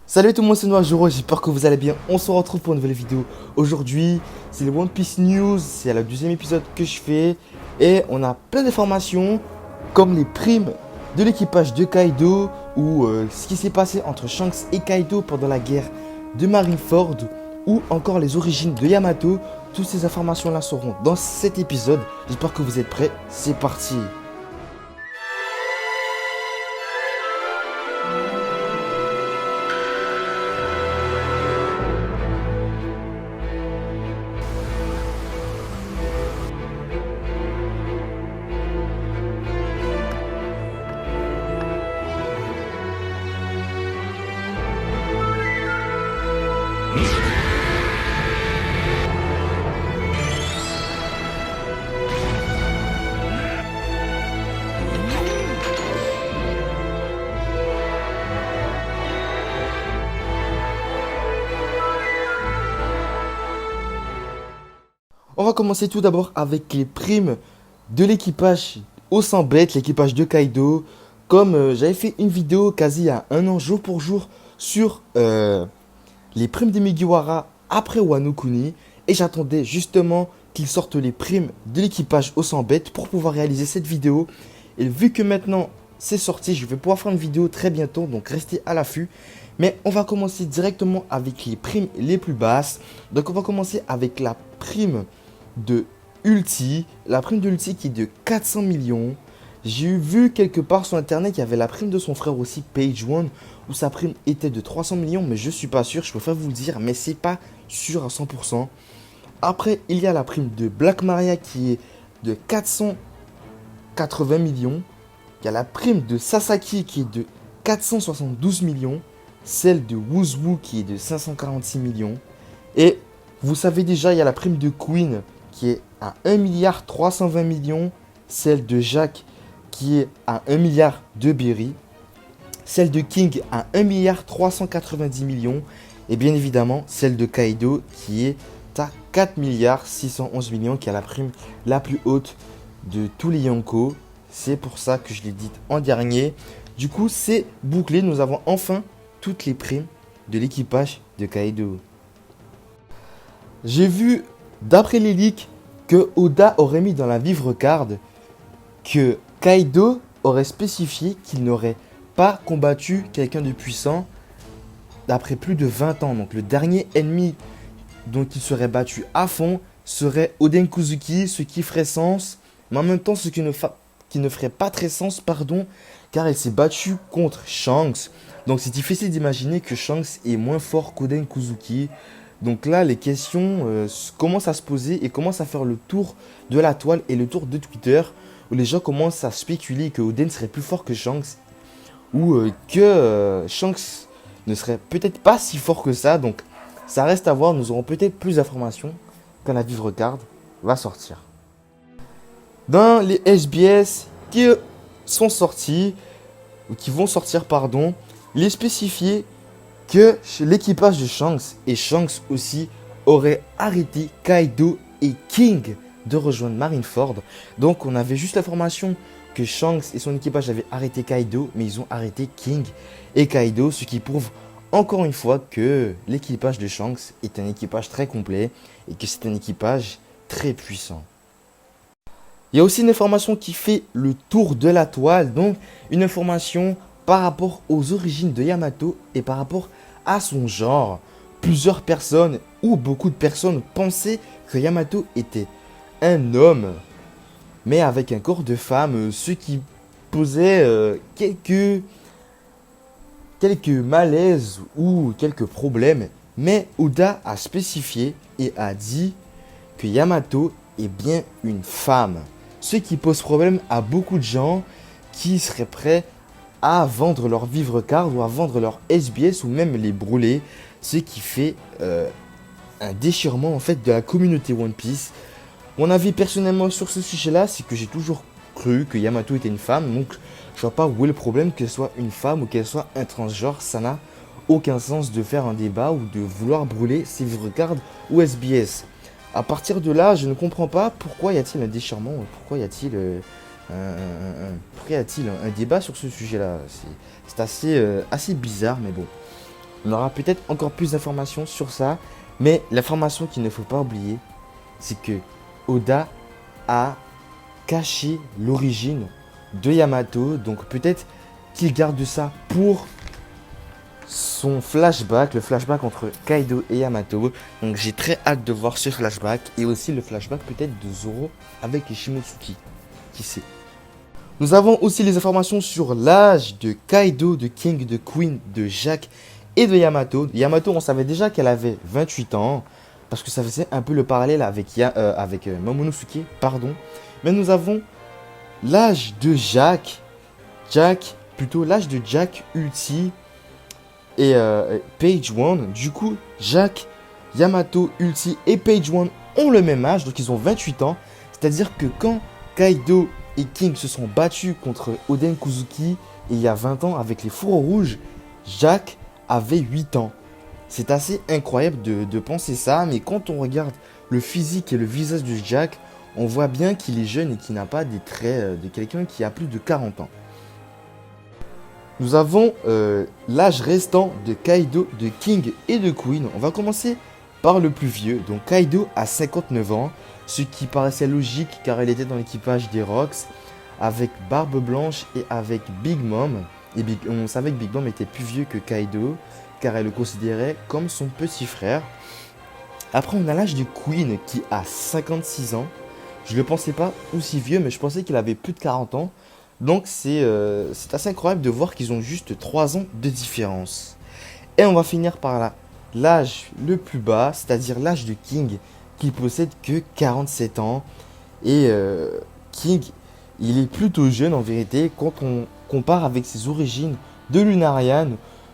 Salut tout le monde, c'est Noajuro, j'espère que vous allez bien. On se retrouve pour une nouvelle vidéo. Aujourd'hui, c'est le One Piece News, c'est le deuxième épisode que je fais. Et on a plein d'informations, comme les primes de l'équipage de Kaido, ou ce qui s'est passé entre Shanks et Kaido pendant la guerre de Marineford, ou encore les origines de Yamato. Toutes ces informations-là seront dans cet épisode. J'espère que vous êtes prêts, c'est parti. On va commencer tout d'abord avec les primes de l'équipage au 100 bêtes, l'équipage de Kaido. Comme j'avais fait une vidéo quasi il y a un an, jour pour jour, sur les primes des Mugiwara après Wano Kuni. Et j'attendais justement qu'ils sortent les primes de l'équipage au 100 bêtes pour pouvoir réaliser cette vidéo. Et vu que maintenant c'est sorti, je vais pouvoir faire une vidéo très bientôt, donc restez à l'affût. Mais on va commencer directement avec les primes les plus basses. Donc on va commencer avec la prime de Ulti, la prime de Ulti qui est de 400 millions. J'ai vu quelque part sur internet qu'il y avait la prime de son frère aussi, Page One, où sa prime était de 300 millions, mais je suis pas sûr, je préfère vous le dire, mais c'est pas sûr à 100%. Après, il y a la prime de Black Maria qui est de 480 millions. Il y a la prime de Sasaki qui est de 472 millions. Celle de Wuzwu qui est de 546 millions. Et vous savez déjà, il y a la prime de Queen qui est à 1 milliard 320 millions. Celle de Jacques qui est à 1 milliard de Berry. Celle de King à 1 milliard 390 millions. Et bien évidemment, celle de Kaido qui est à 4 milliards 611 millions, qui a la prime la plus haute de tous les Yonko. C'est pour ça que je l'ai dit en dernier. Du coup, c'est bouclé. Nous avons enfin toutes les primes de l'équipage de Kaido. J'ai vu, d'après les leaks, que Oda aurait mis dans la vivre card que Kaido aurait spécifié qu'il n'aurait pas combattu quelqu'un de puissant d'après plus de 20 ans. Donc le dernier ennemi dont il serait battu à fond serait Oden Kuzuki, ce qui ferait sens, mais en même temps ce qui ne ferait pas très sens, pardon, car il s'est battu contre Shanks. Donc c'est difficile d'imaginer que Shanks est moins fort qu'Oden Kuzuki. Donc là, les questions commencent à se poser et commencent à faire le tour de la toile et le tour de Twitter, où les gens commencent à spéculer que Oden serait plus fort que Shanks, ou que Shanks ne serait peut-être pas si fort que ça. Donc ça reste à voir, nous aurons peut-être plus d'informations quand la vivre card va sortir. Dans les SBS qui sont sortis, ou qui vont sortir, pardon, il est spécifié que l'équipage de Shanks et Shanks aussi aurait arrêté Kaido et King de rejoindre Marineford. Donc on avait juste l'information que Shanks et son équipage avaient arrêté Kaido, mais ils ont arrêté King et Kaido, ce qui prouve encore une fois que l'équipage de Shanks est un équipage très complet et que c'est un équipage très puissant. Il y a aussi une information qui fait le tour de la toile, donc une information par rapport aux origines de Yamato et par rapport à son genre. Plusieurs personnes ou beaucoup de personnes pensaient que Yamato était un homme, mais avec un corps de femme, ce qui posait quelques malaises ou quelques problèmes. Mais Oda a spécifié et a dit que Yamato est bien une femme. Ce qui pose problème à beaucoup de gens qui seraient prêts à vendre leur vivre card ou à vendre leur SBS ou même les brûler. Ce qui fait un déchirement en fait de la communauté One Piece. Mon avis personnellement sur ce sujet-là, c'est que j'ai toujours cru que Yamato était une femme. Donc je vois pas où est le problème qu'elle soit une femme ou qu'elle soit un transgenre. Ça n'a aucun sens de faire un débat ou de vouloir brûler ses vivre cards ou SBS. À partir de là, je ne comprends pas pourquoi y a-t-il un déchirement, pourquoi y a-t-il un débat sur ce sujet-là. C'est assez bizarre, mais bon. On aura peut-être encore plus d'informations sur ça. Mais l'information qu'il ne faut pas oublier, c'est que Oda a caché l'origine de Yamato. Donc peut-être qu'il garde ça pour son flashback, le flashback entre Kaido et Yamato. Donc j'ai très hâte de voir ce flashback. Et aussi le flashback peut-être de Zoro avec les Shimotsuki. Qui sait. Nous avons aussi les informations sur l'âge de Kaido, de King, de Queen, de Jack et de Yamato. Yamato, on savait déjà qu'elle avait 28 ans. Parce que ça faisait un peu le parallèle avec, Momonosuke. Pardon. Mais nous avons l'âge de Jack. L'âge de Jack, Ulti et Page One. Du coup, Jack, Yamato, Ulti et Page One ont le même âge. Donc ils ont 28 ans. C'est-à-dire que quand Kaido et King se sont battus contre Oden Kozuki il y a 20 ans avec les fourreaux rouges, Jack avait 8 ans. C'est assez incroyable de penser ça, mais quand on regarde le physique et le visage de Jack, on voit bien qu'il est jeune et qu'il n'a pas des traits de quelqu'un qui a plus de 40 ans. Nous avons l'âge restant de Kaido, de King et de Queen. On va commencer par le plus vieux. Donc Kaido a 59 ans, ce qui paraissait logique car il était dans l'équipage des Rocks avec Barbe Blanche et avec Big Mom. Et on savait que Big Mom était plus vieux que Kaido car elle le considérait comme son petit frère. Après on a l'âge de Queen qui a 56 ans. Je ne le pensais pas aussi vieux mais je pensais qu'il avait plus de 40 ans. Donc c'est assez incroyable de voir qu'ils ont juste 3 ans de différence. Et on va finir par l'âge le plus bas, c'est-à-dire l'âge de King qui possède que 47 ans. Et King, il est plutôt jeune en vérité quand on compare avec ses origines de Lunarian,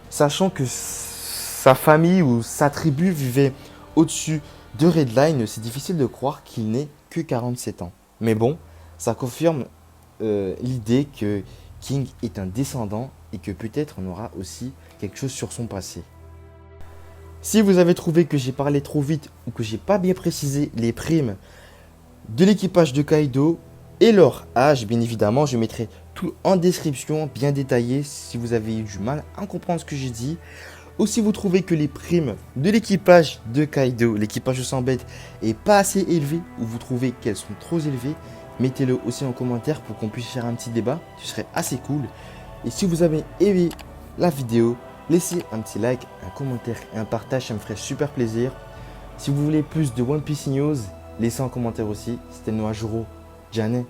sachant que sa famille ou sa tribu vivait au-dessus de Redline, c'est difficile de croire qu'il n'ait que 47 ans. Mais bon, ça confirme l'idée que King est un descendant et que peut-être on aura aussi quelque chose sur son passé. Si vous avez trouvé que j'ai parlé trop vite ou que j'ai pas bien précisé les primes de l'équipage de Kaido et leur âge, bien évidemment, je mettrai tout en description bien détaillé si vous avez eu du mal à comprendre ce que j'ai dit. Ou si vous trouvez que les primes de l'équipage de Kaido, l'équipage de 100 bêtes, est pas assez élevé ou vous trouvez qu'elles sont trop élevées, mettez-le aussi en commentaire pour qu'on puisse faire un petit débat, ce serait assez cool. Et si vous avez aimé la vidéo, laissez un petit like, un commentaire et un partage, ça me ferait super plaisir. Si vous voulez plus de One Piece News, laissez un commentaire aussi. C'était Noajuro Jane.